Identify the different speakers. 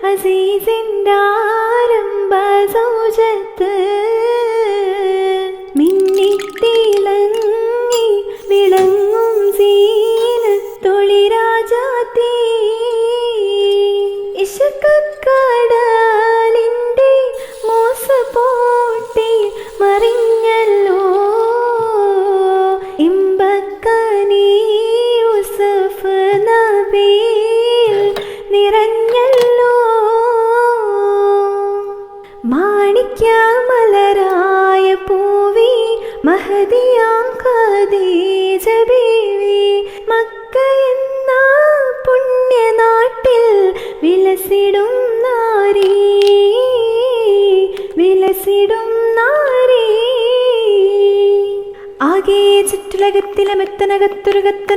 Speaker 1: അസീസിൻ്റെ ആരംഭ സൗജത്ത് മിന്നിത്തിളങ്ങി വിളങ്ങും സീനത്തൊളിരാജാത്തീ ഇശക്കക്കടലിൻ്റെ മോസപ്പോട്ടി മറിഞ്ഞല്ലോ ഇമ്പക്കനി യൂസഫ് നബിയിൽ നിറഞ്ഞല്ലോ മാണിക്യമലരായ പൂവി മഹദിയാം ഖദീജ ബീവി മക്ക എന്ന പുണ്യനാട്ടിൽ വിലസിടും നാരീ ആകെ ചുറ്റുലകത്തിലെ മെത്തനകത്തൊരു കത്തന